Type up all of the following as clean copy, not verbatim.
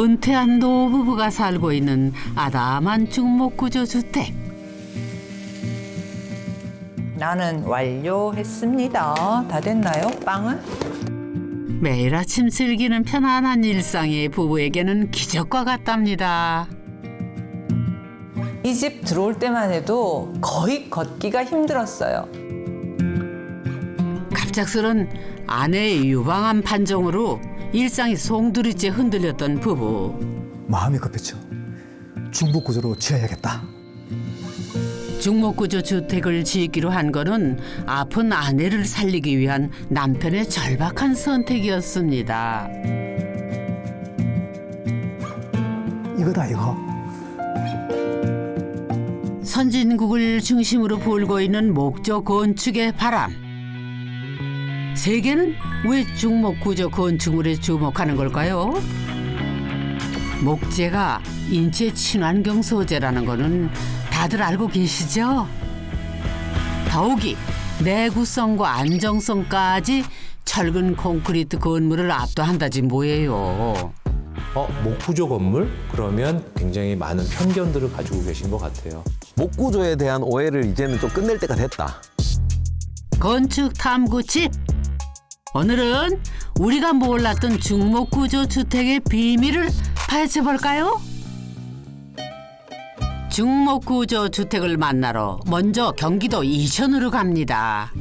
은퇴한 노부부가 살고 있는 아담한 중목구조 주택. 나는 완료했습니다. 다 됐나요? 빵은? 매일 아침 즐기는 편안한 일상이 부부에게는 기적과 같답니다. 이 집 들어올 때만 해도 거의 걷기가 힘들었어요. 갑작스런 아내의 유방암 판정으로 일상이 송두리째 흔들렸던 부부. 마음이 급했죠. 중복구조로 지어야겠다. 중목구조 주택을 짓기로 한 거는 아픈 아내를 살리기 위한 남편의 절박한 선택이었습니다. 이거다 이거. 선진국을 중심으로 불고 있는 목조 건축의 바람. 세계는 왜 중목구조 건축물에 주목하는 걸까요? 목재가 인체 친환경 소재라는 거는 다들 알고 계시죠? 더욱이 내구성과 안정성까지 철근 콘크리트 건물을 압도한다지 뭐예요. 목구조 건물? 그러면 굉장히 많은 편견들을 가지고 계신 것 같아요. 목구조에 대한 오해를 이제는 좀 끝낼 때가 됐다. 건축 탐구 집. 오늘은 우리가 몰랐던 중목구조 주택의 비밀을 파헤쳐 볼까요? 중목구조 주택을 만나러 먼저 경기도 이천으로 갑니다.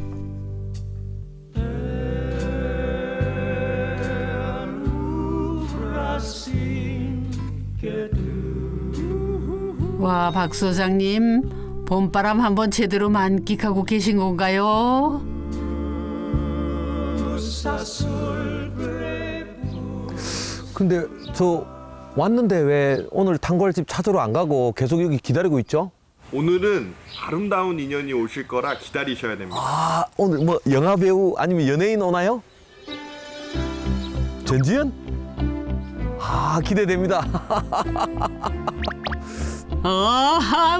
와, 박 소장님, 봄바람 한번 제대로 만끽하고 계신 건가요? 근데 저 왔는데 왜 오늘 단골집 찾으러 안 가고 계속 여기 기다리고 있죠? 오늘은 아름다운 인연이 오실 거라 기다리셔야 됩니다. 아, 오늘 뭐 영화 배우 아니면 연예인 오나요? 전지현? 아, 기대됩니다.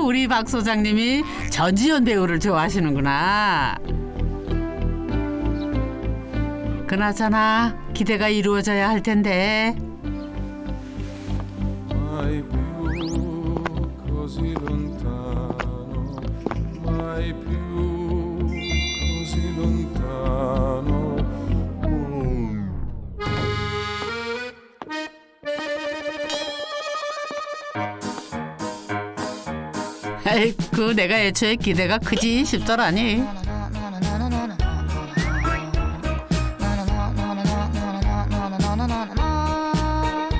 우리 박 소장님이 전지현 배우를 좋아하시는구나. 그나저나 기대가 이루어져야 할 텐데. 아이고, 내가 애초에 기대가 크지 싶더라니.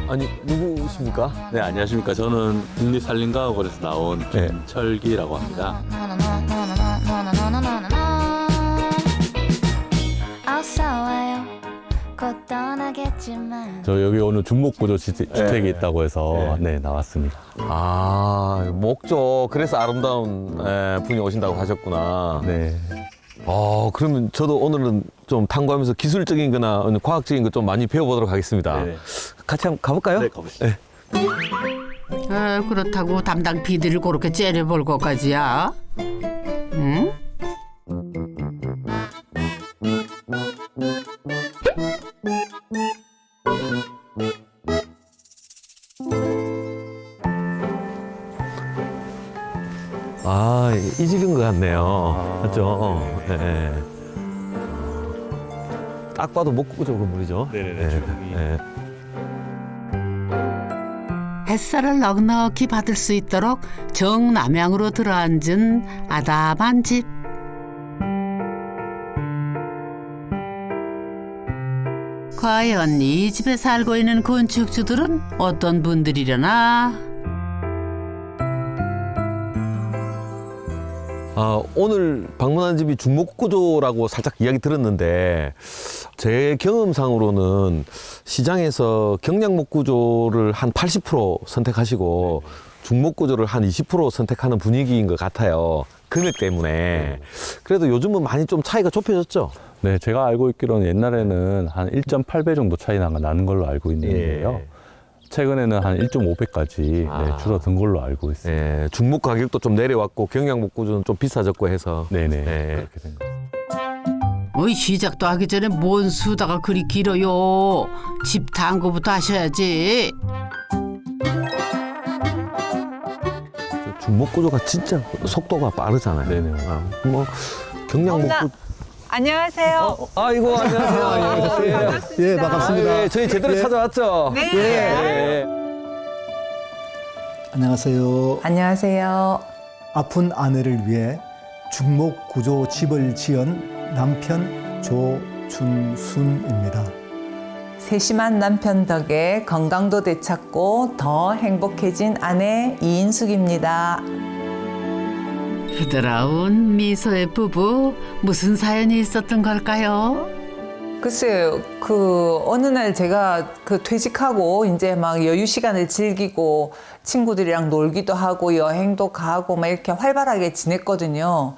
아니, 누구십니까? 네, 안녕하십니까. 저는 국립산림과학원에서 나온 네. 김철기라고 합니다. 저 여기 오늘 중목구조 주택이 있다고 해서 네, 나왔습니다. 아, 목조. 그래서 아름다운 분이 오신다고 하셨구나. 네. 그러면 저도 오늘은 좀 탐구하면서 기술적인 거나 과학적인 거 좀 많이 배워보도록 하겠습니다. 네. 같이 한번 가볼까요? 네, 가보시죠. 네. 그렇다고 담당 PD를 그렇게 째려볼 것까지야? 응? 아, 이 집인 것 같네요. 맞죠? 네. 딱 봐도 목구조 건물이죠. 네네네. 주방이. 네. 햇살을 넉넉히 받을 수 있도록 정남향으로 들어앉은 아담한 집. 과연 이 집에 살고 있는 건축주들은 어떤 분들이려나? 오늘 방문한 집이 중목구조라고 살짝 이야기 들었는데 제 경험상으로는 시장에서 경량목구조를 한 80% 선택하시고 중목구조를 한 20% 선택하는 분위기인 것 같아요. 금액 때문에. 그래도 요즘은 많이 좀 차이가 좁혀졌죠? 네, 제가 알고 있기로는 옛날에는 한 1.8배 정도 차이 나는 걸로 알고 있는데요. 최근에는 한 1.5배까지 줄어든 걸로 알고 있습니다. 예, 중목 가격도 좀 내려왔고 경량목구조는 좀 비싸졌고 해서. 네네. 네. 그렇게 된 것 같습니다. 시작도 하기 전에 뭔 수다가 그리 길어요. 집 탐구부터 하셔야지. 중목구조가 진짜 속도가 빠르잖아요. 네네. 뭐 경량목구조. 안녕하세요. 아이고 안녕하세요. 예, 반갑습니다. 저희 제대로 예. 찾아왔죠. 네. 예. 안녕하세요. 안녕하세요. 아픈 아내를 위해 중목구조 집을 지은 남편 조춘순입니다. 세심한 남편 덕에 건강도 되찾고 더 행복해진 아내 이인숙입니다. 부드러운 미소의 부부, 무슨 사연이 있었던 걸까요? 글쎄요, 어느 날 제가 퇴직하고 이제 막 여유 시간을 즐기고 친구들이랑 놀기도 하고 여행도 가고 막 이렇게 활발하게 지냈거든요.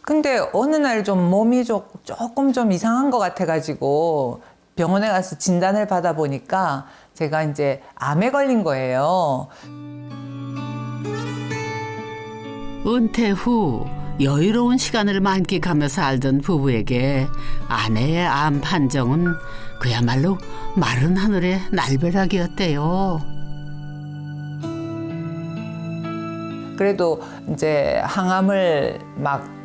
근데 어느 날 좀 몸이 조금 좀 이상한 것 같아가지고 병원에 가서 진단을 받아보니까 제가 이제 암에 걸린 거예요. 은퇴 후 여유로운 시간을 만끽하며 살던 부부에게 아내의 암 판정은 그야말로 마른 하늘의 날벼락이었대요. 그래도 이제 항암을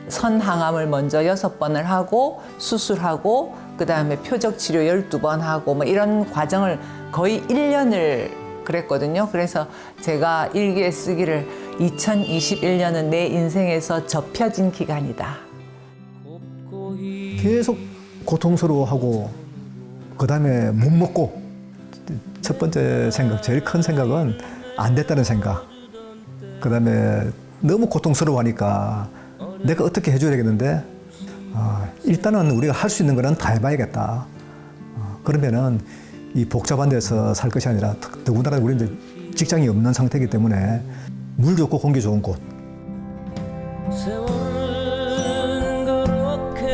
선항암을 먼저 6번을 하고 수술하고 그다음에 표적 치료 12번 하고 뭐 이런 과정을 거의 1년을 그랬거든요. 그래서 제가 일기에 쓰기를 2021년은 내 인생에서 접혀진 기간이다. 계속 고통스러워하고 그다음에 못 먹고 첫 번째 생각, 제일 큰 생각은 안 됐다는 생각. 그다음에 너무 고통스러워하니까 내가 어떻게 해줘야 되겠는데 일단은 우리가 할 수 있는 거는 다 해봐야겠다. 그러면은 이 복잡한 데서 살 것이 아니라 더군다나 우리 이제 직장이 없는 상태이기 때문에 물 좋고 공기 좋은 곳.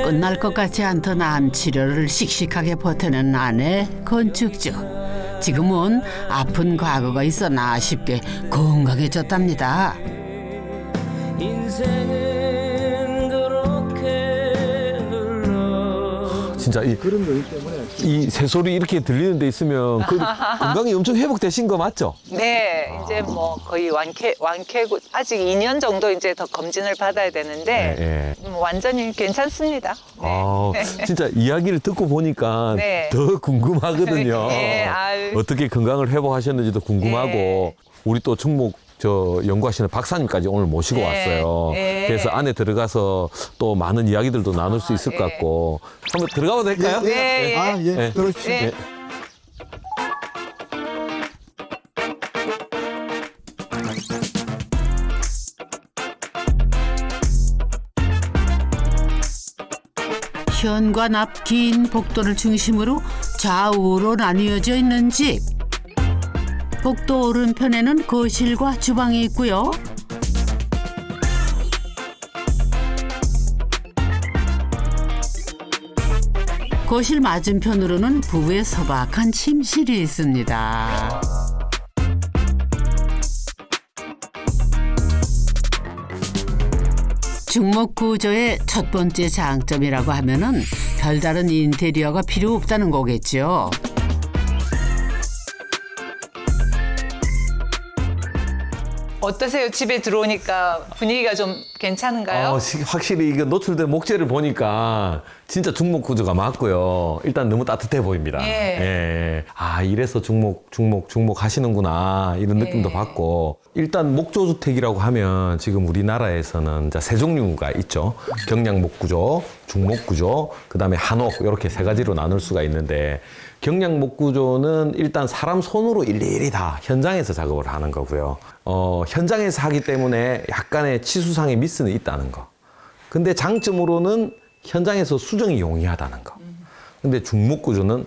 끝날 것 같지 않던 암 치료를 씩씩하게 버텨낸 아내 건축주. 지금은 아픈 과거가 있었나 싶게 건강해졌답니다. 진짜 이 새소리 이렇게 들리는 데 있으면 그 건강이 엄청 회복되신 거 맞죠? 네, 이제 뭐 거의 완쾌고 아직 2년 정도 이제 더 검진을 받아야 되는데 완전히 괜찮습니다. 네. 아, 진짜 이야기를 듣고 보니까 네. 더 궁금하거든요. 네, 아유. 어떻게 건강을 회복하셨는지도 궁금하고 네. 우리 또 중목 연구하시는 박사님까지 오늘 모시고 네. 왔어요. 네. 그래서 안에 들어가서 또 많은 이야기들도 나눌 수 있을 것 같고 한번 들어가도 될까요? 네. 예, 네. 그렇죠. 네. 현관 앞 긴 복도를 중심으로 좌우로 나뉘어져 있는 집. 복도 오른편에는 거실과 주방이 있고요. 거실 맞은편으로는 부부의 소박한 침실이 있습니다. 중목 구조의 첫 번째 장점이라고 하면은 별다른 인테리어가 필요 없다는 거겠죠. 어떠세요? 집에 들어오니까 분위기가 좀 괜찮은가요? 확실히 이거 노출된 목재를 보니까 진짜 중목 구조가 맞고요. 일단 너무 따뜻해 보입니다. 예. 예. 아, 이래서 중목 하시는구나. 이런 느낌도 예. 받고. 일단 목조주택이라고 하면 지금 우리나라에서는 이제 세 종류가 있죠. 경량목구조, 중목구조, 그 다음에 한옥 이렇게 세 가지로 나눌 수가 있는데 경량목구조는 일단 사람 손으로 일일이 다 현장에서 작업을 하는 거고요. 현장에서 하기 때문에 약간의 치수상의 미스는 있다는 거. 근데 장점으로는 현장에서 수정이 용이하다는 거. 근데 중목구조는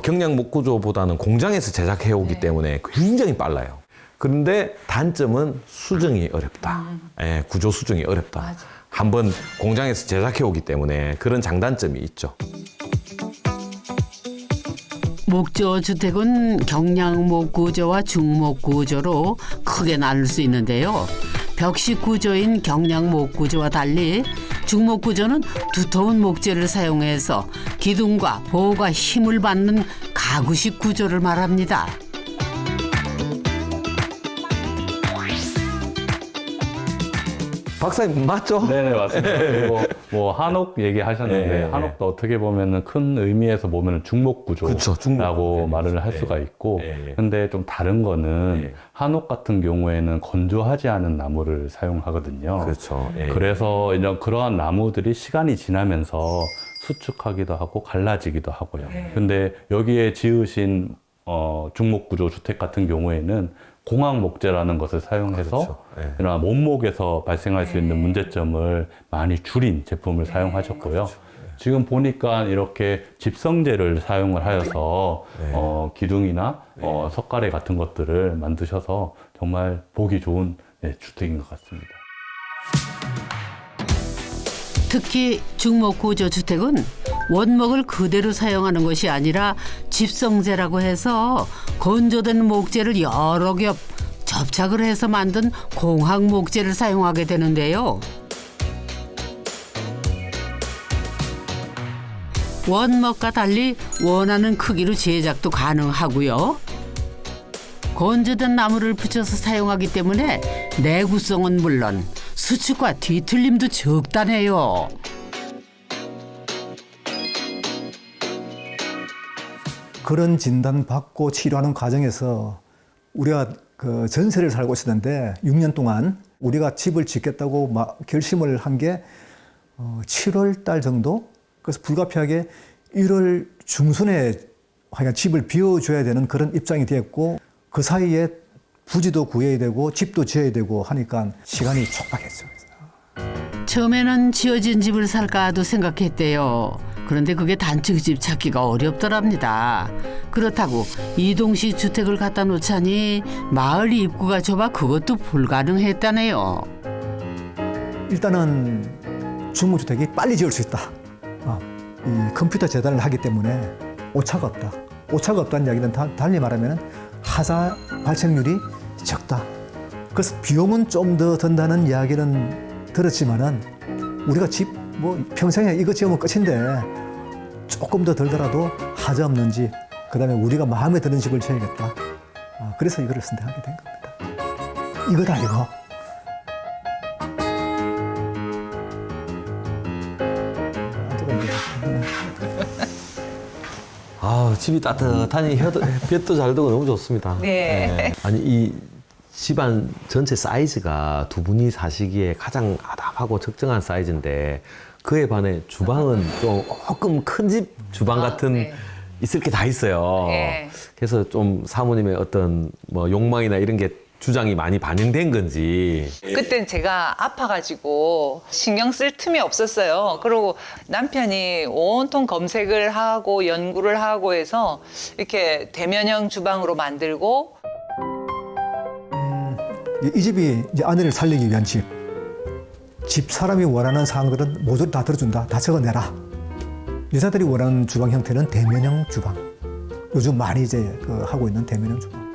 경량목구조보다는 공장에서 제작해 오기 때문에 굉장히 빨라요. 그런데 단점은 수정이 어렵다. 예, 구조 수정이 어렵다. 맞아. 한번 공장에서 제작해 오기 때문에 그런 장단점이 있죠. 목조 주택은 경량목 구조와 중목 구조로 크게 나눌 수 있는데요. 벽식 구조인 경량목 구조와 달리 중목 구조는 두터운 목재를 사용해서 기둥과 보호가 힘을 받는 가구식 구조를 말합니다. 박사님 맞죠? 네네, 맞습니다. 그리고 뭐 한옥 얘기하셨는데 네. 한옥도 어떻게 보면은 큰 의미에서 보면은 중목구조라고 그쵸, 중목. 말을 할 네. 수가 있고, 네. 근데 좀 다른 거는 네. 한옥 같은 경우에는 건조하지 않은 나무를 사용하거든요. 그렇죠. 예. 그래서 이제 그러한 나무들이 시간이 지나면서 수축하기도 하고 갈라지기도 하고요. 근데 여기에 지으신 중목구조 주택 같은 경우에는 공학 목재라는 것을 사용해서 그렇죠. 예. 이런 원목에서 발생할 수 있는 문제점을 많이 줄인 제품을 사용하셨고요. 지금 보니까 이렇게 집성재를 사용을 하여서 기둥이나 석가래 같은 것들을 만드셔서 정말 보기 좋은 주택인 것 같습니다. 특히 중목구조 주택은 원목을 그대로 사용하는 것이 아니라 집성재라고 해서 건조된 목재를 여러 겹 접착을 해서 만든 공학 목재를 사용하게 되는데요. 원목과 달리 원하는 크기로 제작도 가능하고요. 건조된 나무를 붙여서 사용하기 때문에 내구성은 물론 수축과 뒤틀림도 적다네요. 그런 진단 받고 치료하는 과정에서 우리가 그 전세를 살고 있었는데 6년 동안 우리가 집을 짓겠다고 막 결심을 한 게 7월 달 정도? 그래서 불가피하게 1월 중순에 하여간 집을 비워줘야 되는 그런 입장이 되었고 그 사이에 부지도 구해야 되고 집도 지어야 되고 하니까 시간이 촉박했죠. 처음에는 지어진 집을 살까도 생각했대요. 그런데 그게 단층집 찾기가 어렵더랍니다. 그렇다고 이동식 주택을 갖다 놓자니 마을 입구가 좁아 그것도 불가능했다네요. 일단은 중무주택이 빨리 지을 수 있다. 이 컴퓨터 재단을 하기 때문에 오차가 없다. 오차가 없다는 이야기는 달리 말하면 하자 발생률이 적다. 그래서 비용은 좀 더 든다는 이야기는 들었지만은 우리가 집 뭐 평생에 이거 지으면 끝인데 조금 더 들더라도 하자 없는 집, 그다음에 우리가 마음에 드는 집을 지어야겠다. 그래서 이거를 선택하게 된 겁니다. 이것 아니고. 아, 집이 따뜻하니 햇볕도 잘 들고 너무 좋습니다. 네. 아니, 이 집안 전체 사이즈가 두 분이 사시기에 가장 아담하고 적정한 사이즈인데 그에 반해 주방은 조금 큰 집 주방 같은 네. 있을 게 다 있어요. 네. 그래서 좀 사모님의 어떤 뭐 욕망이나 이런 게 주장이 많이 반영된 건지. 그땐 제가 아파가지고 신경 쓸 틈이 없었어요. 그리고 남편이 온통 검색을 하고 연구를 하고 해서 이렇게 대면형 주방으로 만들고 이 집이 이제 아내를 살리기 위한 집. 집 사람이 원하는 사항들은 모두 다 들어준다. 다 적어내라. 여자들이 원하는 주방 형태는 대면형 주방. 요즘 많이 이제 하고 있는 대면형 주방.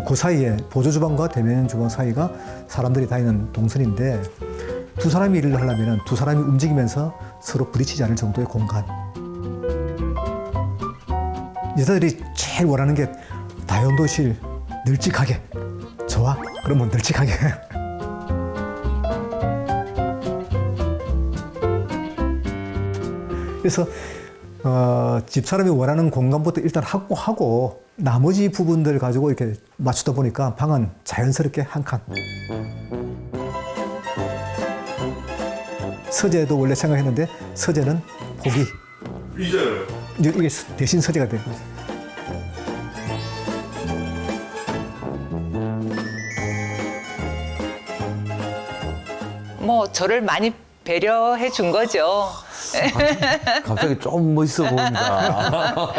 그 사이에 보조 주방과 대면형 주방 사이가 사람들이 다니는 동선인데 두 사람이 일을 하려면 두 사람이 움직이면서 서로 부딪히지 않을 정도의 공간. 여자들이 제일 원하는 게 다용도실 널찍하게. 좋아? 그러면 널찍하게. 그래서 집사람이 원하는 공간부터 일단 확보하고 나머지 부분들 가지고 이렇게 맞추다 보니까 방은 자연스럽게 한 칸. 서재도 원래 생각했는데 서재는 포기. 이제는 이게 대신 서재가 된 거죠. 뭐 저를 많이 배려해 준 거죠. 갑자기 좀 멋있어 보인다.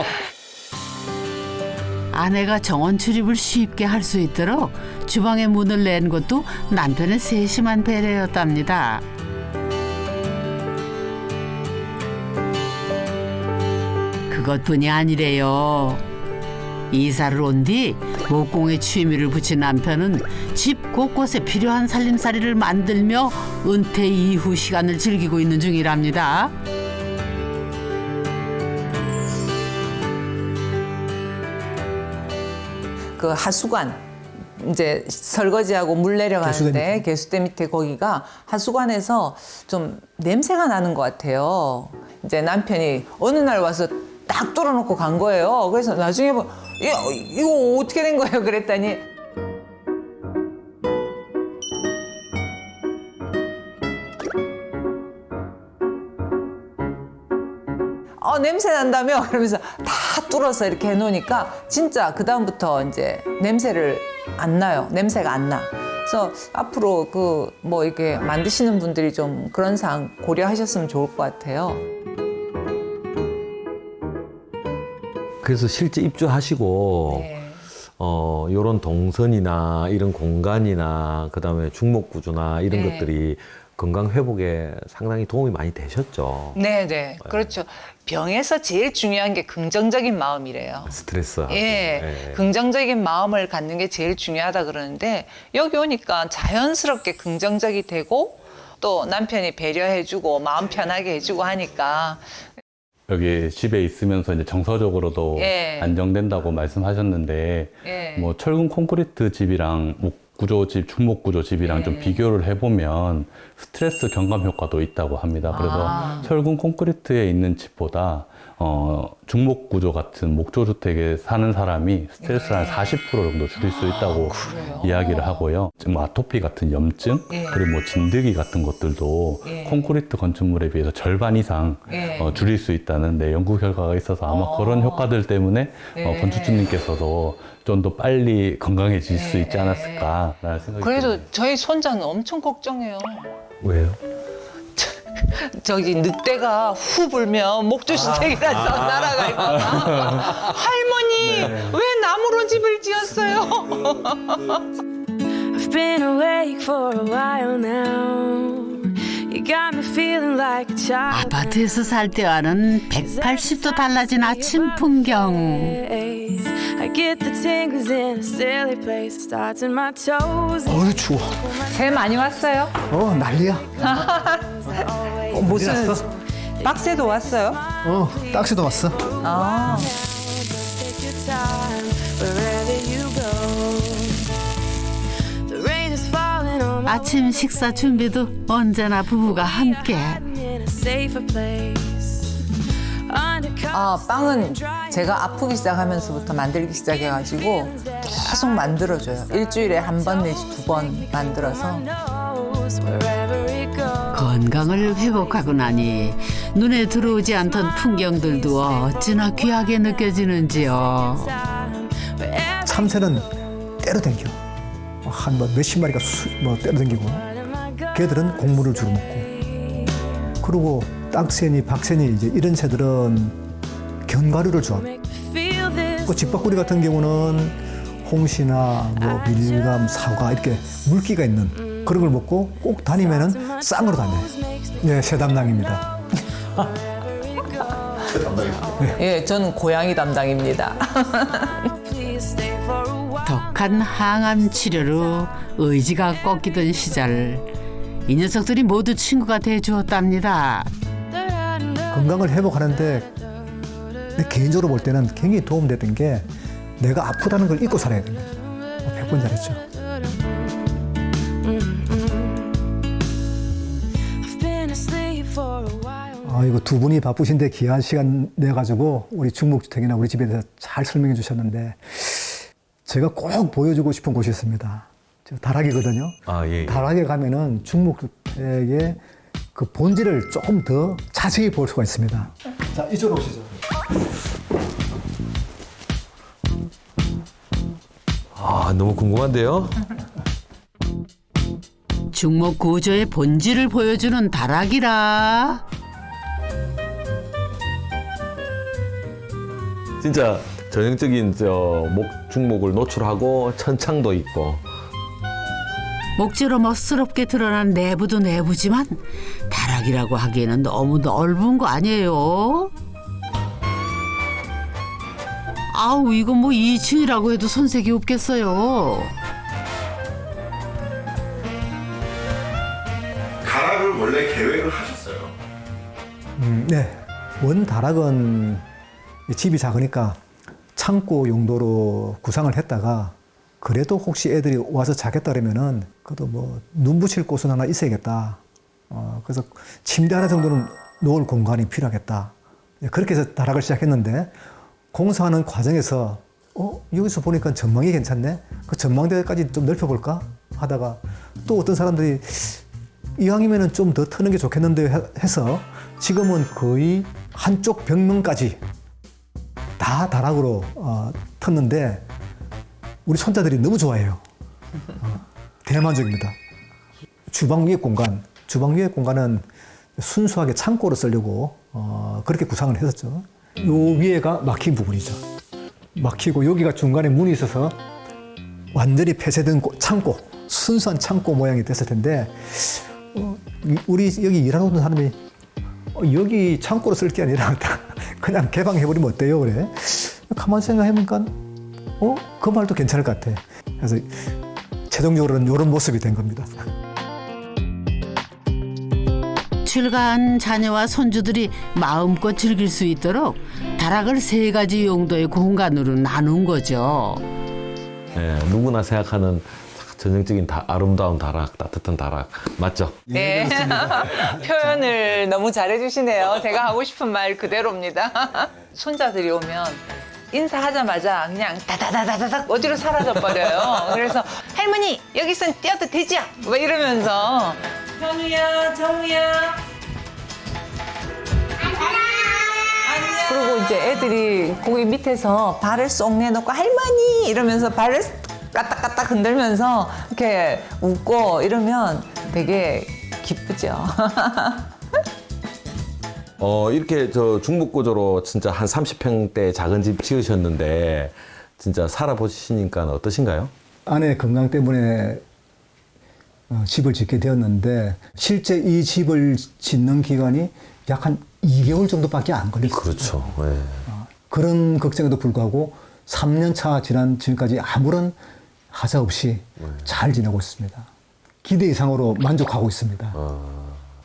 아내가 정원 출입을 쉽게 할 수 있도록 주방에 문을 낸 것도 남편의 세심한 배려였답니다. 그것뿐이 아니래요. 이사를 온 뒤 목공에 취미를 붙인 남편은 집 곳곳에 필요한 살림살이를 만들며 은퇴 이후 시간을 즐기고 있는 중이랍니다. 그 하수관 이제 설거지하고 물 내려가는데 개수대 밑에 거기가 하수관에서 좀 냄새가 나는 것 같아요. 이제 남편이 어느 날 와서 딱 뚫어놓고 간 거예요. 그래서 나중에 야, 이거 어떻게 된 거예요? 그랬더니 냄새 난다며? 그러면서 다 뚫어서 이렇게 해놓으니까 진짜 그다음부터 이제 냄새를 안 나요. 냄새가 안 나. 그래서 앞으로 그 뭐 이렇게 만드시는 분들이 좀 그런 사항 고려하셨으면 좋을 것 같아요. 그래서 실제 입주하시고 네. 요런 동선이나 이런 공간이나 그다음에 중목 구조나 이런 네. 것들이 건강 회복에 상당히 도움이 많이 되셨죠. 네. 그렇죠. 병에서 제일 중요한 게 긍정적인 마음이래요. 스트레스. 예, 긍정적인 마음을 갖는 게 제일 중요하다 그러는데 여기 오니까 자연스럽게 긍정적이 되고 또 남편이 배려해주고 마음 편하게 해주고 하니까 여기 집에 있으면서 이제 정서적으로도 예. 안정된다고 말씀하셨는데 예. 뭐 철근 콘크리트 집이랑 목구조집, 중목구조집이랑 예. 좀 비교를 해보면 스트레스 경감 효과도 있다고 합니다. 그래서 철근 콘크리트에 있는 집보다 중목구조 같은 목조주택에 사는 사람이 스트레스를 한 40% 정도 줄일 수 있다고 이야기를 하고요. 뭐 아토피 같은 염증, 예. 그리고 뭐 진드기 같은 것들도 예. 콘크리트 건축물에 비해서 절반 이상 예. 줄일 수 있다는 연구 결과가 있어서 아마 그런 효과들 때문에 예. 건축주님께서도 좀 더 빨리 건강해질 수 있지 않았을까라는 생각이 그래도 듭니다. 저희 손자는 엄청 걱정해요. 왜요? 저기 늑대가 후 불면 목조주택이라서 날아갈까 봐. 할머니 왜 나무로 집을 지었어요? I've been awake for a while now. You got me feeling like a child. 아파트에서 살 때와는 180도 달라진 아침 풍경. I get the tingles in a silly place. It starts in my toes. 어우 추워. 새 많이 왔어요? 난리야. 무슨 났어? 박스에도 왔어요? 딱지도 왔어. 아. Take your time wherever you go. The rain is falling on my 아침 식사 준비도 언제나 부부가 함께. in a safer place. 빵은 제가 아프기 시작하면서부터 만들기 시작해가지고 계속 만들어줘요. 일주일에 한 번 내지 두 번 만들어서. 건강을 회복하고 나니 눈에 들어오지 않던 풍경들도 어찌나 귀하게 느껴지는지요. 참새는 때려 댕겨. 한 몇십 마리가 때려 댕기고. 걔들은 곡물을 주로 먹고. 그리고 땅새니, 박새니 이제 이런 새들은 견과류를 좋아합니다. 그 집밥구리 같은 경우는 홍시나 뭐 밀감, 사과 이렇게 물기가 있는 그런 걸 먹고 꼭 다니면은 쌍으로 다녀요. 네, 새 담당입니다. 예, 저는 고양이 담당입니다. 독한 항암 치료로 의지가 꺾이던 시절 이 녀석들이 모두 친구가 돼주었답니다. 건강을 회복하는데 내 개인적으로 볼 때는 굉장히 도움됐던 게 내가 아프다는 걸 잊고 살아야 됩니다. 100번 잘했죠. 이거 두 분이 바쁘신데 귀한 시간 내가지고 우리 중목주택이나 우리 집에 대해서 잘 설명해 주셨는데 제가 꼭 보여주고 싶은 곳이 있습니다. 저 다락이거든요. 예. 다락에 가면은 중목주택의 그 본질을 조금 더 자세히 볼 수가 있습니다. 자, 이쪽으로 오시죠. 너무 궁금한데요? 중목 구조의 본질을 보여주는 다락이라. 진짜 전형적인 중목을 노출하고 천창도 있고 목재로 멋스럽게 드러난 내부도 내부지만 다락이라고 하기에는 너무 넓은 거 아니에요? 아우 이거 뭐 2층이라고 해도 손색이 없겠어요. 가락을 원래 계획을 하셨어요? 네. 원 다락은 집이 작으니까 창고 용도로 구상을 했다가 그래도 혹시 애들이 와서 자겠다 그러면은 그래도 뭐 눈 붙일 곳은 하나 있어야겠다. 그래서 침대 하나 정도는 놓을 공간이 필요하겠다. 그렇게 해서 다락을 시작했는데 공사하는 과정에서 여기서 보니까 전망이 괜찮네. 그 전망대까지 좀 넓혀볼까 하다가 또 어떤 사람들이 이왕이면은 좀 더 트는 게 좋겠는데 해서 지금은 거의 한쪽 벽면까지 다 다락으로 텄는데 우리 손자들이 너무 좋아해요. 대만족입니다. 주방 위의 공간은 순수하게 창고로 쓰려고 그렇게 구상을 했었죠. 요 위에가 막힌 부분이죠. 막히고 여기가 중간에 문이 있어서 완전히 폐쇄된 창고, 순수한 창고 모양이 됐을 텐데 우리 여기 일하는 사람이 여기 창고로 쓸 게 아니라 그냥 개방해버리면 어때요? 그래. 가만히 생각해보니까 그 말도 괜찮을 것 같아. 그래서 최종적으로는 이런 모습이 된 겁니다. 출가한 자녀와 손주들이 마음껏 즐길 수 있도록 다락을 3가지 용도의 공간으로 나눈 거죠. 예, 누구나 생각하는 전형적인 아름다운 다락, 따뜻한 다락 맞죠? 네. 표현을 너무 잘해주시네요. 제가 하고 싶은 말 그대로입니다. 손자들이 오면 인사하자마자 그냥 다다다다닥 어디로 사라져 버려요. 그래서 할머니 여기선 뛰어도 되지요? 뭐 이러면서 현우야, 정우야. 그리고 이제 애들이 거기 밑에서 발을 쏙 내놓고 할머니 이러면서 발을 까딱까딱 흔들면서 이렇게 웃고 이러면 되게 기쁘죠. 이렇게 저 중목구조로 진짜 한 30평대 작은 집 지으셨는데 진짜 살아보시니까 어떠신가요? 아내 건강 때문에 집을 짓게 되었는데 실제 이 집을 짓는 기간이 약 한 2개월 정도밖에 안 걸렸어요. 그렇죠. 네. 그런 걱정에도 불구하고 3년 차 지난 지금까지 아무런 하자 없이 잘 지내고 있습니다. 기대 이상으로 만족하고 있습니다.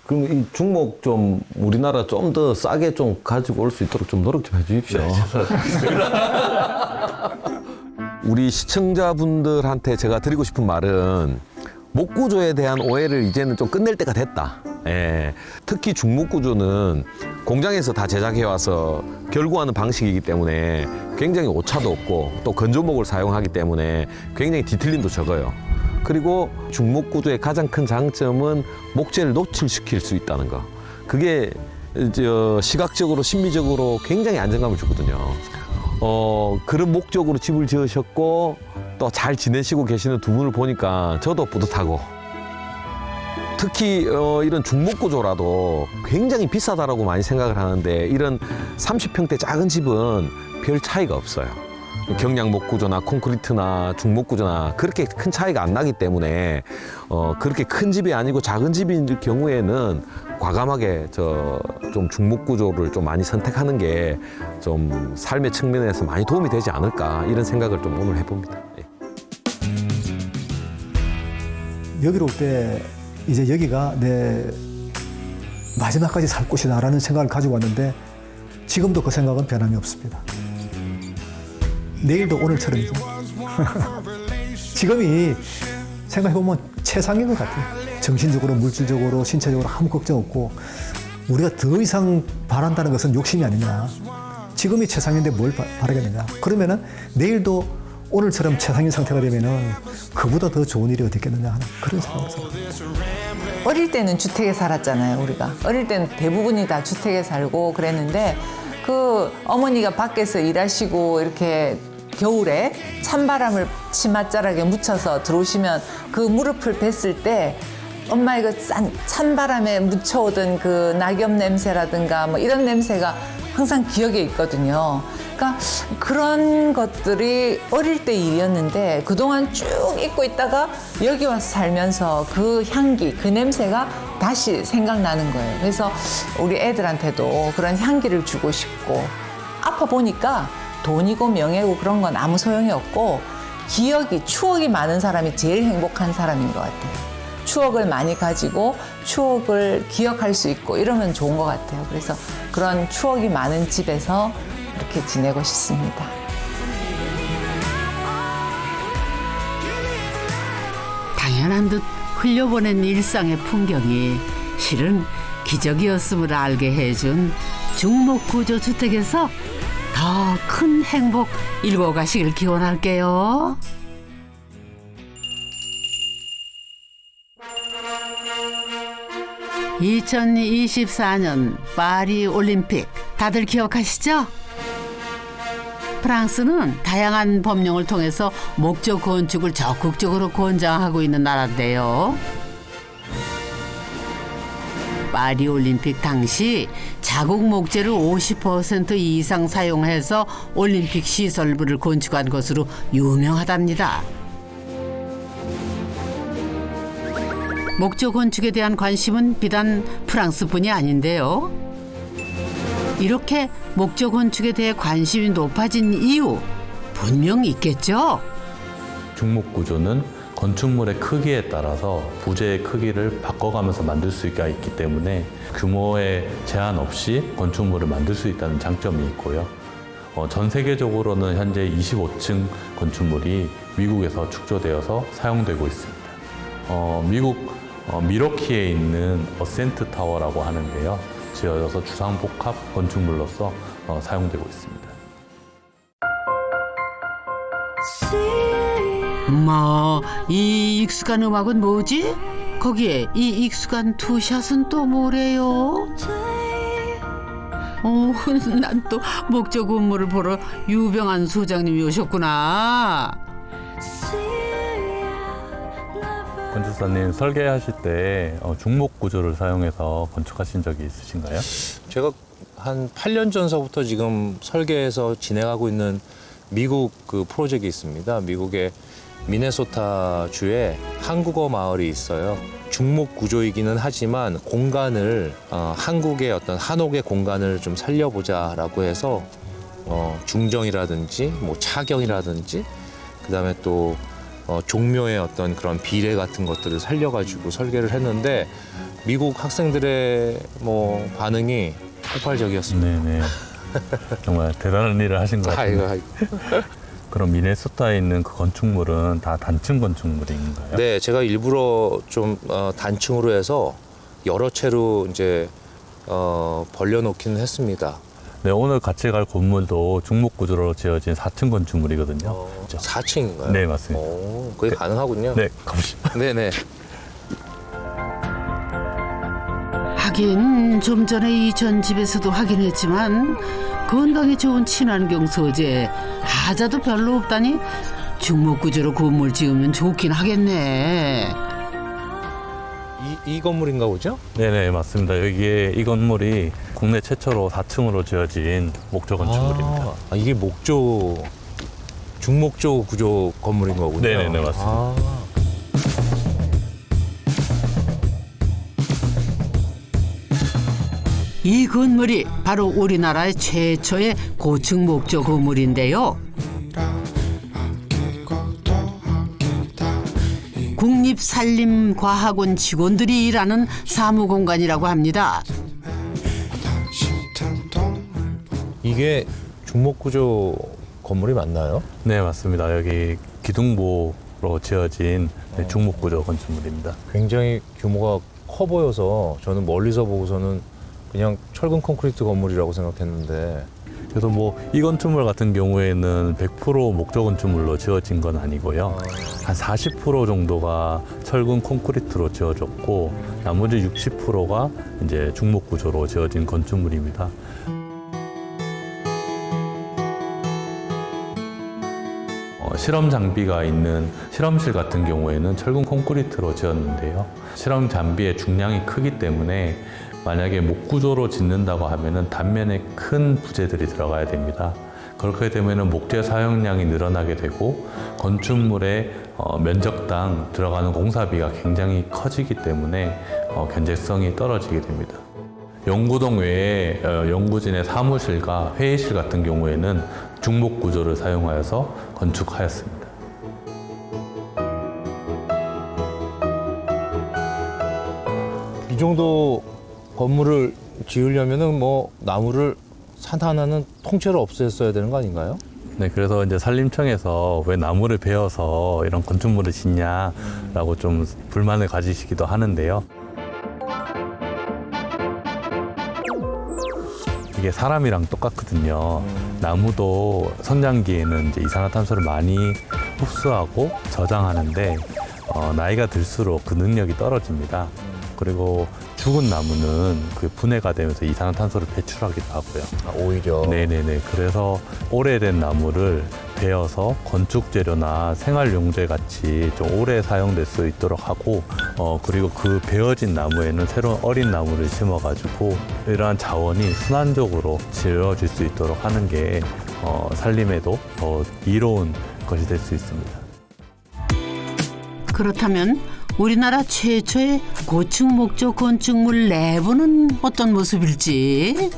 그럼 이 중목 좀 우리나라 좀 더 싸게 좀 가지고 올 수 있도록 좀 노력 좀 해주십시오. 네, 우리 시청자분들한테 제가 드리고 싶은 말은 목구조에 대한 오해를 이제는 좀 끝낼 때가 됐다. 예. 특히 중목구조는 공장에서 다 제작해와서 결구하는 방식이기 때문에 굉장히 오차도 없고 또 건조목을 사용하기 때문에 굉장히 디테일링도 적어요. 그리고 중목구조의 가장 큰 장점은 목재를 노출시킬 수 있다는 거. 그게 시각적으로 심미적으로 굉장히 안정감을 주거든요. 그런 목적으로 집을 지으셨고 또 잘 지내시고 계시는 두 분을 보니까 저도 뿌듯하고 특히 이런 중목구조라도 굉장히 비싸다라고 많이 생각을 하는데 이런 30평대 작은 집은 별 차이가 없어요. 경량목구조나 콘크리트나 중목구조나 그렇게 큰 차이가 안 나기 때문에 그렇게 큰 집이 아니고 작은 집인 경우에는 과감하게 좀 중목구조를 좀 많이 선택하는 게 좀 삶의 측면에서 많이 도움이 되지 않을까 이런 생각을 좀 오늘 해봅니다. 예. 여기로 올 때 이제 여기가 내 마지막까지 살 곳이다라는 생각을 가지고 왔는데 지금도 그 생각은 변함이 없습니다. 내일도 오늘처럼이죠. 지금이 생각해보면 최상인 것 같아요. 정신적으로, 물질적으로, 신체적으로 아무 걱정 없고 우리가 더 이상 바란다는 것은 욕심이 아니냐. 지금이 최상인데 뭘 바라겠느냐. 그러면은 내일도 오늘처럼 최상인 상태가 되면은 그보다 더 좋은 일이 어디 있겠느냐 하는 그런 생각을 합니다. 어릴 때는 주택에 살았잖아요, 우리가. 어릴 때는 대부분이 다 주택에 살고 그랬는데 그 어머니가 밖에서 일하시고 이렇게 겨울에 찬바람을 치맛자락에 묻혀서 들어오시면 그 무릎을 뱄을 때 엄마의 그 찬바람에 묻혀오던 그 낙엽 냄새라든가 뭐 이런 냄새가 항상 기억에 있거든요. 그러니까 그런 것들이 어릴 때 일이었는데 그동안 쭉 잊고 있다가 여기 와서 살면서 그 향기, 그 냄새가 다시 생각나는 거예요. 그래서 우리 애들한테도 그런 향기를 주고 싶고 아파 보니까 돈이고 명예고 그런 건 아무 소용이 없고 추억이 많은 사람이 제일 행복한 사람인 것 같아요. 추억을 많이 가지고 추억을 기억할 수 있고 이러면 좋은 것 같아요. 그래서 그런 추억이 많은 집에서 이렇게 지내고 싶습니다. 우연한 듯 흘려보낸 일상의 풍경이 실은 기적이었음을 알게 해준 중목구조 주택에서 더 큰 행복 일궈 가시길 기원할게요. (2024년) 파리 올림픽 다들 기억하시죠? 프랑스는 다양한 법령을 통해서 목조 건축을 적극적으로 권장하고 있는 나라인데요. 파리 올림픽 당시 자국 목재를 50% 이상 사용해서 올림픽 시설부를 건축한 것으로 유명하답니다. 목조 건축에 대한 관심은 비단 프랑스뿐이 아닌데요. 이렇게 목조 건축에 대해 관심이 높아진 이유 분명 있겠죠? 중목구조는 건축물의 크기에 따라서 부재의 크기를 바꿔가면서 만들 수가 있기 때문에 규모에 제한 없이 건축물을 만들 수 있다는 장점이 있고요. 전 세계적으로는 현재 25층 건축물이 미국에서 축조되어서 사용되고 있습니다. 미국 미러키에 있는 어센트 타워라고 하는데요. 지어져서 주상복합 건축물로서 사용되고 있습니다. 이 익숙한 음악은 뭐지? 거기에 이 익숙한 투샷은 또 뭐래요? 난 또 목조 건물을 보러 유병한 소장님이 오셨구나. 건축사님, 설계하실 때 중목구조를 사용해서 건축하신 적이 있으신가요? 제가 한 8년 전서부터 지금 설계해서 진행하고 있는 미국 그 프로젝트 있습니다. 미국의 미네소타 주에 한국어 마을이 있어요. 중목 구조이기는 하지만 공간을 한국의 어떤 한옥의 공간을 좀 살려보자라고 해서 중정이라든지 뭐 차경이라든지 그다음에 또 종묘의 어떤 그런 비례 같은 것들을 살려가지고 설계를 했는데 미국 학생들의 뭐 반응이 폭발적이었습니다. 네네. 정말 대단한 일을 하신 것 같아요. 그럼 미네소타에 있는 그 건축물은 다 단층 건축물인가요? 네, 제가 일부러 좀 단층으로 해서 여러 채로 이제 벌려놓기는 했습니다. 네, 오늘 같이 갈 건물도 중목구조로 지어진 4층 건축물이거든요. 4층인가요? 네, 맞습니다. 그게 가능하군요. 네, 가보시죠. 네네. 하긴 좀 전에 이전 집에서도 확인했지만 건강에 좋은 친환경 소재 하자도 별로 없다니 중목구조로 건물 지으면 좋긴 하겠네. 이 건물인가 보죠? 네네, 맞습니다. 여기에 이 건물이 국내 최초로 4층으로 지어진 목조 건축물입니다. 이게 중목조 구조 건물인 거군요. 네네, 맞습니다. 이 건물이 바로 우리나라의 최초의 고층 목조 건물인데요. 국립산림과학원 직원들이 일하는 사무공간이라고 합니다. 이게 중목구조 건물이 맞나요? 네, 맞습니다. 여기 기둥보로 지어진 중목구조 건축물입니다. 굉장히 규모가 커 보여서 저는 멀리서 보고서는 그냥 철근 콘크리트 건물이라고 생각했는데 그래서 뭐 이 건축물 같은 경우에는 100% 목조 건축물로 지어진 건 아니고요. 한 40% 정도가 철근 콘크리트로 지어졌고 나머지 60%가 이제 중목 구조로 지어진 건축물입니다. 실험 장비가 있는 실험실 같은 경우에는 철근 콘크리트로 지었는데요. 실험 장비의 중량이 크기 때문에 만약에 목구조로 짓는다고 하면은 단면에 큰 부재들이 들어가야 됩니다. 그렇게 되면은 목재 사용량이 늘어나게 되고 건축물의 면적당 들어가는 공사비가 굉장히 커지기 때문에 견제성이 떨어지게 됩니다. 연구동 외에 연구진의 사무실과 회의실 같은 경우에는 중목 구조를 사용하여서 건축하였습니다. 이 정도 건물을 지으려면은 뭐 나무를 산 하나는 통째로 없앴어야 되는 거 아닌가요? 네, 그래서 이제 산림청에서 왜 나무를 베어서 이런 건축물을 짓냐라고 좀 불만을 가지시기도 하는데요. 이게 사람이랑 똑같거든요. 나무도 성장기에는 이제 이산화탄소를 많이 흡수하고 저장하는데 나이가 들수록 그 능력이 떨어집니다. 그리고 죽은 나무는 그 분해가 되면서 이산화탄소를 배출하기도 하고요. 오히려. 네네네. 그래서 오래된 나무를 베어서 건축 재료나 생활용재 같이 좀 오래 사용될 수 있도록 하고, 그리고 그 베어진 나무에는 새로운 어린 나무를 심어가지고 이러한 자원이 순환적으로 지어질 수 있도록 하는 게 산림에도 더 이로운 것이 될 수 있습니다. 그렇다면 우리나라 최초의 고층 목조 건축물 내부는 어떤 모습일지?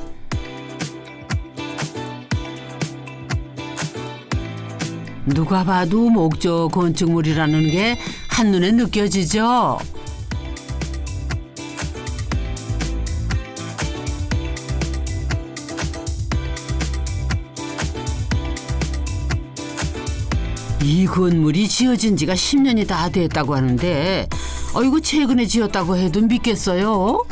누가 봐도 목조 건축물이라는 게 한눈에 느껴지죠. 이 건물이 지어진 지가 10년이 다 됐다고 하는데 이거 최근에 지었다고 해도 믿겠어요?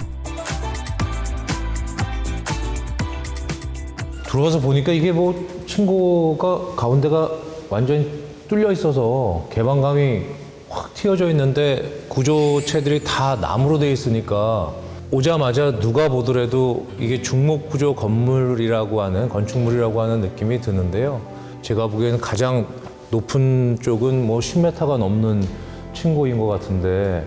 들어와서 보니까 이게 뭐 층고가 가운데가 완전히 뚫려 있어서 개방감이 확 튀어져 있는데 구조체들이 다 나무로 돼 있으니까 오자마자 누가 보더라도 이게 중목구조 건물이라고 하는 건축물이라고 하는 느낌이 드는데요. 제가 보기에는 가장 높은 쪽은 뭐 10m가 넘는 층고인 것 같은데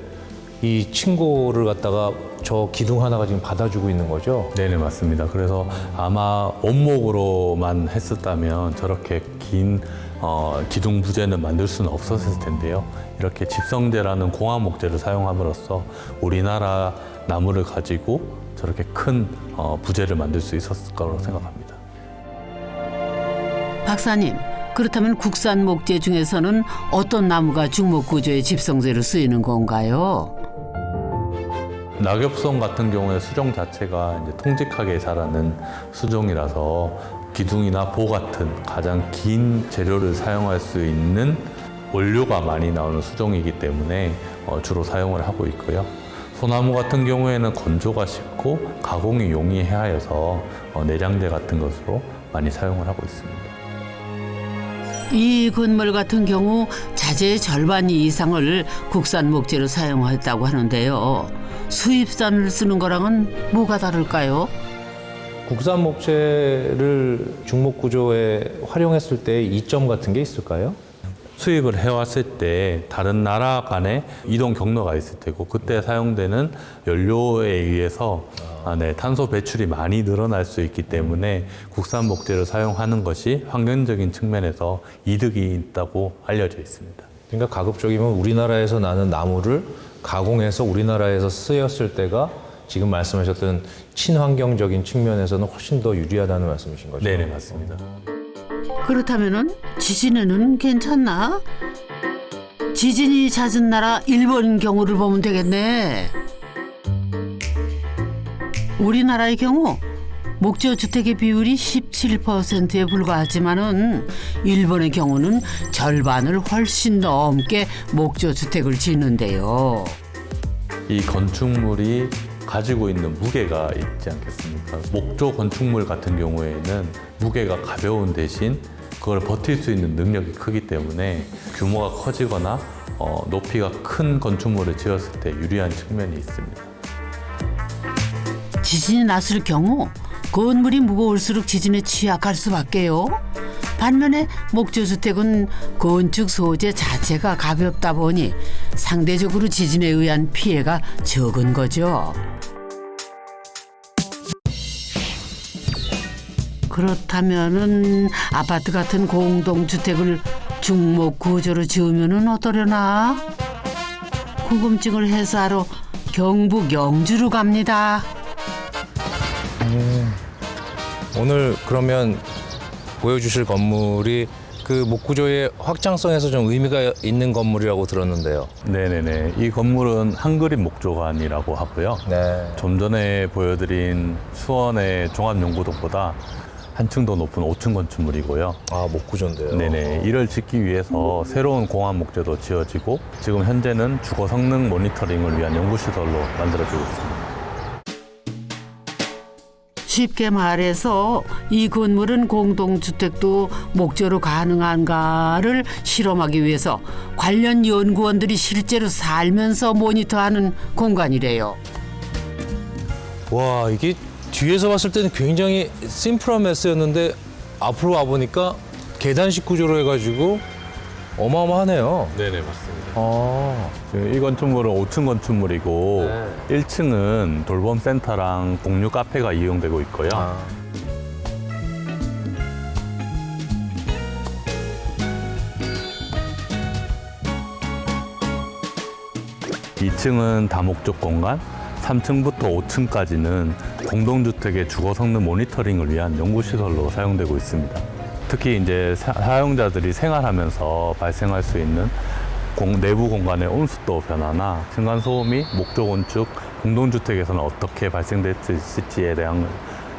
이 층고를 갖다가 저 기둥 하나가 지금 받아주고 있는 거죠? 네네, 맞습니다. 그래서 아마 원목으로만 했었다면 저렇게 긴 기둥 부재는 만들 수는 없었을 텐데요. 이렇게 집성재라는 공화 목재를 사용함으로써 우리나라 나무를 가지고 저렇게 큰 부재를 만들 수 있었을 거라고 생각합니다. 박사님, 그렇다면 국산 목재 중에서는 어떤 나무가 중목구조의 집성재로 쓰이는 건가요? 낙엽송 같은 경우에 수종 자체가 이제 통직하게 자라는 수종이라서 기둥이나 보 같은 가장 긴 재료를 사용할 수 있는 원료가 많이 나오는 수종이기 때문에 주로 사용을 하고 있고요. 소나무 같은 경우에는 건조가 쉽고 가공이 용이해서 내장재 같은 것으로 많이 사용을 하고 있습니다. 이 건물 같은 경우 자재의 절반 이상을 국산 목재로 사용했다고 하는데요. 수입산을 쓰는 거랑은 뭐가 다를까요? 국산 목재를 중목구조에 활용했을 때 이점 같은 게 있을까요? 수입을 해왔을 때 다른 나라 간의 이동 경로가 있을 테고 그때 사용되는 연료에 의해서 탄소 배출이 많이 늘어날 수 있기 때문에 국산 목재를 사용하는 것이 환경적인 측면에서 이득이 있다고 알려져 있습니다. 그러니까 가급적이면 우리나라에서 나는 나무를 가공해서 우리나라에서 쓰였을 때가 지금 말씀하셨던 친환경적인 측면에서는 훨씬 더 유리하다는 말씀이신 거죠? 네네, 맞습니다. 그렇다면은 지진에는 괜찮나? 지진이 잦은 나라 일본 경우를 보면 되겠네. 우리나라의 경우 목조 주택의 비율이 17%에 불과하지만은 일본의 경우는 절반을 훨씬 넘게 목조 주택을 짓는데요. 이 건축물이 가지고 있는 무게가 있지 않겠습니까? 목조 건축물 같은 경우에는 무게가 가벼운 대신 그걸 버틸 수 있는 능력이 크기 때문에 규모가 커지거나 높이가 큰 건축물을 지었을 때 유리한 측면이 있습니다. 지진이 났을 경우 건물이 무거울수록 지진에 취약할 수밖에요. 반면에 목조주택은 건축 소재 자체가 가볍다 보니 상대적으로 지진에 의한 피해가 적은 거죠. 그렇다면은 아파트 같은 공동주택을 중목 구조로 지으면은 어떠려나? 궁금증을 해소하러 경북 영주로 갑니다. 오늘 그러면 보여주실 건물이 그 목구조의 확장성에서 좀 의미가 있는 건물이라고 들었는데요. 네네네. 이 건물은 한그림 목조관이라고 하고요. 네. 좀 전에 보여드린 수원의 종합연구동보다 한 층 더 높은 5층 건축물이고요. 아, 목구조인데요. 네네. 이를 짓기 위해서 새로운 공항 목재도 지어지고 지금 현재는 주거 성능 모니터링을 위한 연구시설로 만들어지고 있습니다. 쉽게 말해서 이 건물은 공동주택도 목조로 가능한가를 실험하기 위해서 관련 연구원들이 실제로 살면서 모니터하는 공간이래요. 와, 이게 뒤에서 봤을 때는 굉장히 심플한 매스였는데 앞으로 와보니까 계단식 구조로 해가지고 어마어마하네요. 네네, 맞습니다. 아, 지금 이 건축물은 5층 건축물이고 1층은 돌봄 센터랑 공유 카페가 이용되고 있고요. 아. 2층은 다목적 공간, 3층부터 5층까지는 공동주택의 주거 성능 모니터링을 위한 연구시설로 사용되고 있습니다. 특히 이제 사용자들이 생활하면서 발생할 수 있는 내부 공간의 온습도 변화나 층간소음이 목조 건축 공동주택에서는 어떻게 발생될 수 있을지에 대한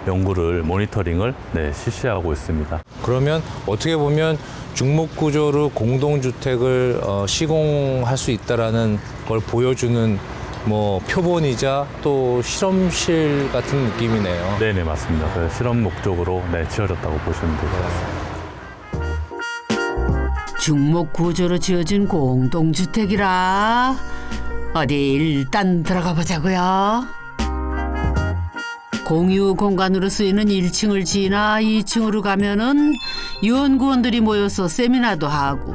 연구를 모니터링을 실시하고 있습니다. 그러면 어떻게 보면 중목구조로 공동주택을 시공할 수 있다라는 걸 보여주는 뭐 표본이자 또 실험실 같은 느낌이네요. 네네, 맞습니다. 그래서 실험 목적으로 지어졌다고 보시면 될 것 같습니다. 중목 구조로 지어진 공동주택이라 어디 일단 들어가 보자고요. 공유 공간으로 쓰이는 1층을 지나 2층으로 가면은 연구원들이 모여서 세미나도 하고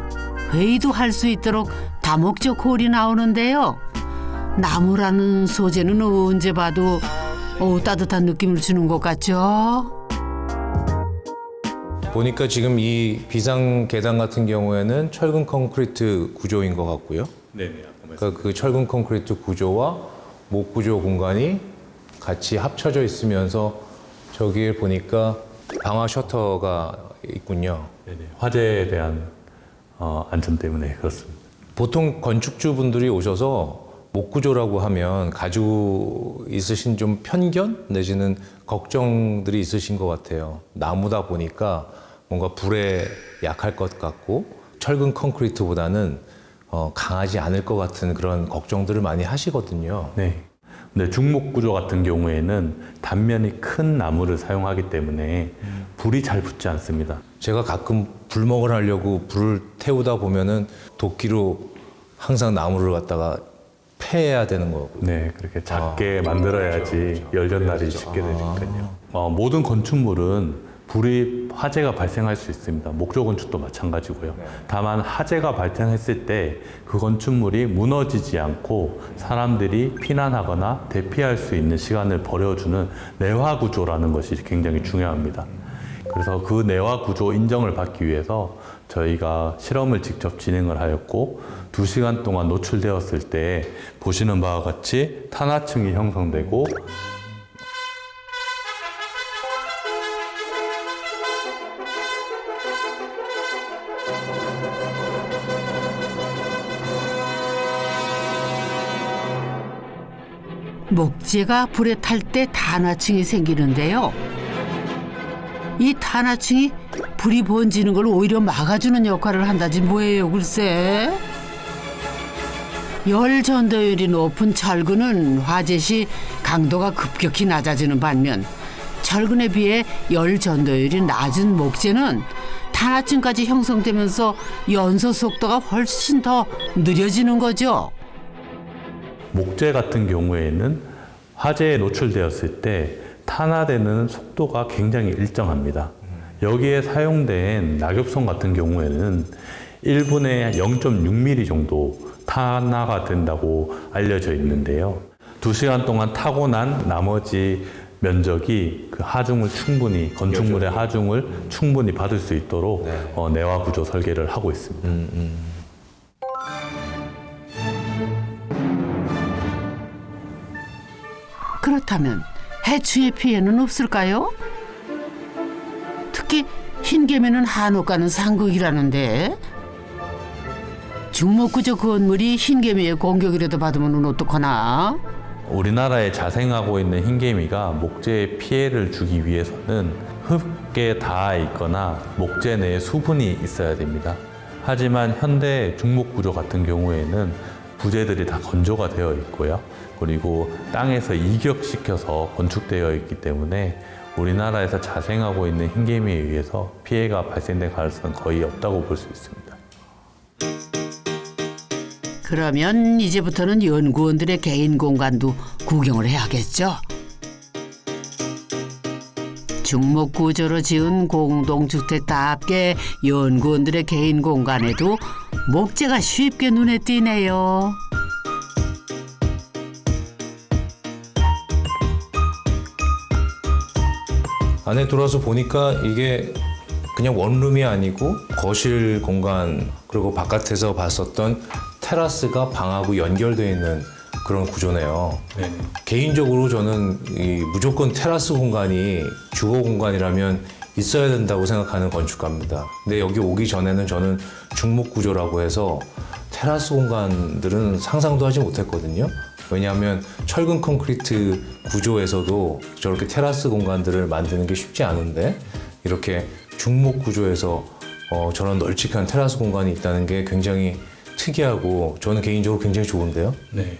회의도 할 수 있도록 다목적 홀이 나오는데요. 나무라는 소재는 언제 봐도 따뜻한 느낌을 주는 것 같죠? 보니까 지금 이 비상 계단 같은 경우에는 철근 콘크리트 구조인 것 같고요. 네네. 그러니까 그 철근 콘크리트 구조와 목 구조 공간이 같이 합쳐져 있으면서 저기에 보니까 방화 셔터가 있군요. 네네. 화재에 대한 안전 때문에 그렇습니다. 보통 건축주분들이 오셔서 목구조라고 하면 가지고 있으신 좀 편견 내지는 걱정들이 있으신 것 같아요. 나무다 보니까 뭔가 불에 약할 것 같고 철근 콘크리트보다는 강하지 않을 것 같은 그런 걱정들을 많이 하시거든요. 네. 근데 중목 구조 같은 경우에는 단면이 큰 나무를 사용하기 때문에 불이 잘 붙지 않습니다. 제가 가끔 불멍을 하려고 불을 태우다 보면은 도끼로 항상 나무를 갖다가 패야 되는 거고. 네, 그렇게 작게 만들어야지 열전날이 쉽게 되니까요. 모든 건축물은 화재가 발생할 수 있습니다. 목조 건축도 마찬가지고요. 다만 화재가 발생했을 때 그 건축물이 무너지지 않고 사람들이 피난하거나 대피할 수 있는 시간을 벌여주는 내화 구조라는 것이 굉장히 중요합니다. 그래서 그 내화 구조 인정을 받기 위해서 저희가 실험을 직접 진행을 하였고 2시간 동안 노출되었을 때 보시는 바와 같이 탄화층이 형성되고 목재가 불에 탈 때 탄화층이 생기는데요. 이 탄화층이 불이 번지는 걸 오히려 막아주는 역할을 한다지 뭐예요, 글쎄. 열 전도율이 높은 철근은 화재 시 강도가 급격히 낮아지는 반면 철근에 비해 열 전도율이 낮은 목재는 탄화층까지 형성되면서 연소 속도가 훨씬 더 느려지는 거죠. 목재 같은 경우에는 화재에 노출되었을 때 탄화되는 속도가 굉장히 일정합니다. 여기에 사용된 낙엽송 같은 경우에는 1분에 0.6mm 정도 탄화가 된다고 알려져 있는데요. 2시간 동안 타고 난 나머지 면적이 그 하중을 충분히, 건축물의 하중을 충분히 받을 수 있도록 내화 구조 설계를 하고 있습니다. 그렇다면 해충의 피해는 없을까요? 특히 흰개미는 한옥과는 상극이라는데 중목구조 건물이 흰개미의 공격이라도 받으면 어떡하나? 우리나라에 자생하고 있는 흰개미가 목재에 피해를 주기 위해서는 흙에 닿아 있거나 목재 내에 수분이 있어야 됩니다. 하지만 현대 중목구조 같은 경우에는 부재들이 다 건조가 되어 있고요. 그리고 땅에서 이격시켜서 건축되어 있기 때문에 우리나라에서 자생하고 있는 흰개미에 의해서 피해가 발생될 가능성은 거의 없다고 볼 수 있습니다. 그러면 이제부터는 연구원들의 개인 공간도 구경을 해야겠죠. 중목구조로 지은 공동주택답게 연구원들의 개인 공간에도 목재가 쉽게 눈에 띄네요. 안에 들어와서 보니까 이게 그냥 원룸이 아니고 거실 공간, 그리고 바깥에서 봤었던 테라스가 방하고 연결되어 있는 그런 구조네요. 네. 개인적으로 저는 이 무조건 테라스 공간이 주거 공간이라면 있어야 된다고 생각하는 건축가입니다. 근데 여기 오기 전에는 저는 중목 구조라고 해서 테라스 공간들은 상상도 하지 못했거든요. 왜냐하면 철근 콘크리트 구조에서도 저렇게 테라스 공간들을 만드는 게 쉽지 않은데 이렇게 중목 구조에서 저런 널찍한 테라스 공간이 있다는 게 굉장히 특이하고 저는 개인적으로 굉장히 좋은데요. 네.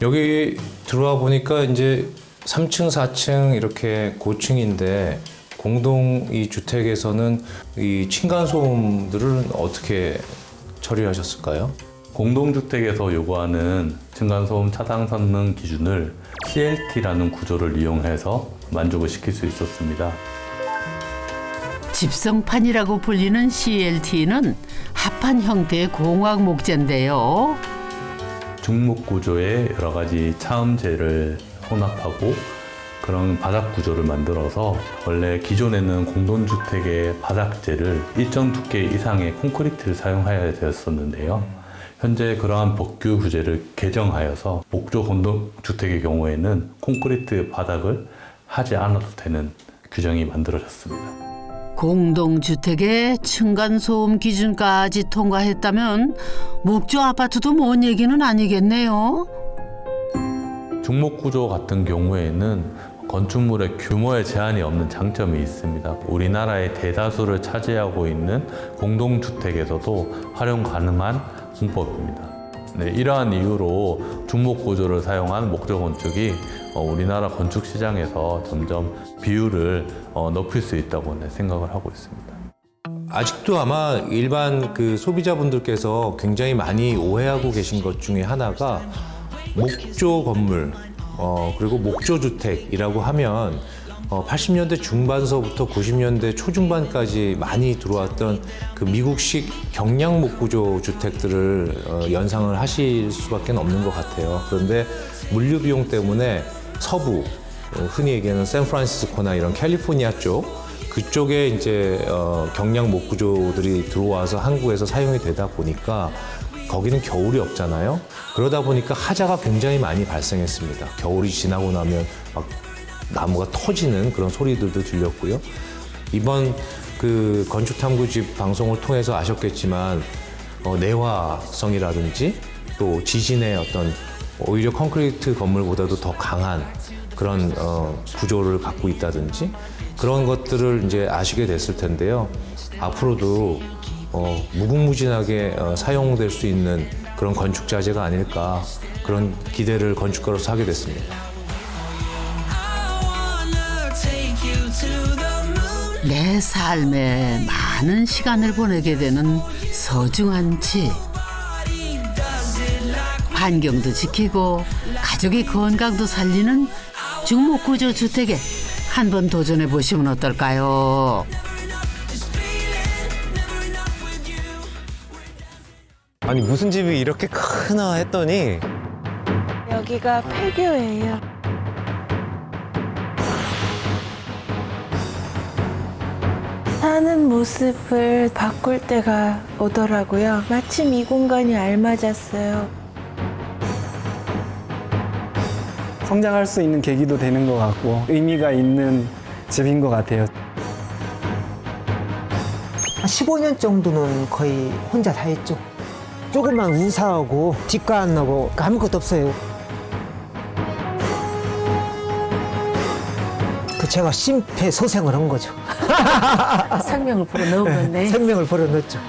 여기 들어와 보니까 이제 3층, 4층 이렇게 고층인데 공동 이 주택에서는 이 층간 소음들은 어떻게 처리하셨을까요? 공동주택에서 요구하는 층간소음 차단 성능 기준을 CLT라는 구조를 이용해서 만족을 시킬 수 있었습니다. 집성판이라고 불리는 CLT는 합판 형태의 공학 목재인데요. 중목 구조에 여러 가지 차음재를 혼합하고 그런 바닥 구조를 만들어서 원래 기존에는 공동주택의 바닥재를 일정 두께 이상의 콘크리트를 사용해야 되었었는데요. 현재 그러한 법규 규제를 개정하여서 목조 공동주택의 경우에는 콘크리트 바닥을 하지 않아도 되는 규정이 만들어졌습니다. 공동주택의 층간소음 기준까지 통과했다면 목조 아파트도 뭔 얘기는 아니겠네요. 중목 구조 같은 경우에는 건축물의 규모에 제한이 없는 장점이 있습니다. 우리나라의 대다수를 차지하고 있는 공동주택에서도 활용 가능한 공법입니다. 네, 이러한 이유로 중목 구조를 사용한 목조 건축이 우리나라 건축 시장에서 점점 비율을 높일 수 있다고 생각을 하고 있습니다. 아직도 아마 일반 그 소비자분들께서 굉장히 많이 오해하고 계신 것 중에 하나가 목조 건물, 그리고 목조 주택이라고 하면 80년대 중반서부터 90년대 초중반까지 많이 들어왔던 그 미국식 경량 목구조 주택들을 연상을 하실 수밖에 없는 것 같아요. 그런데 물류 비용 때문에 서부, 흔히 얘기하는 샌프란시스코나 이런 캘리포니아 쪽 그쪽에 이제 경량 목구조들이 들어와서 한국에서 사용이 되다 보니까 거기는 겨울이 없잖아요. 그러다 보니까 하자가 굉장히 많이 발생했습니다. 겨울이 지나고 나면 막 나무가 터지는 그런 소리들도 들렸고요. 이번 그 건축탐구집 방송을 통해서 아셨겠지만 내화성이라든지 또 지진의 어떤 오히려 콘크리트 건물보다도 더 강한 그런 구조를 갖고 있다든지 그런 것들을 이제 아시게 됐을 텐데요. 앞으로도 무궁무진하게 사용될 수 있는 그런 건축 자재가 아닐까 그런 기대를 건축가로서 하게 됐습니다. 내 삶에 많은 시간을 보내게 되는 소중한 집. 환경도 지키고 가족의 건강도 살리는 중목구조 주택에 한번 도전해 보시면 어떨까요? 아니 무슨 집이 이렇게 크나 했더니 여기가 폐교예요. 사는 모습을 바꿀 때가 오더라고요. 마침 이 공간이 알맞았어요. 성장할 수 있는 계기도 되는 것 같고 의미가 있는 집인 것 같아요. 15년 정도는 거의 혼자 다 했죠. 조금만 우사하고 뒷가 안 나고 아무것도 없어요. 그 제가 심폐소생을 한 거죠. 생명을 불어 넣은 건데. 생명을 불어넣었죠.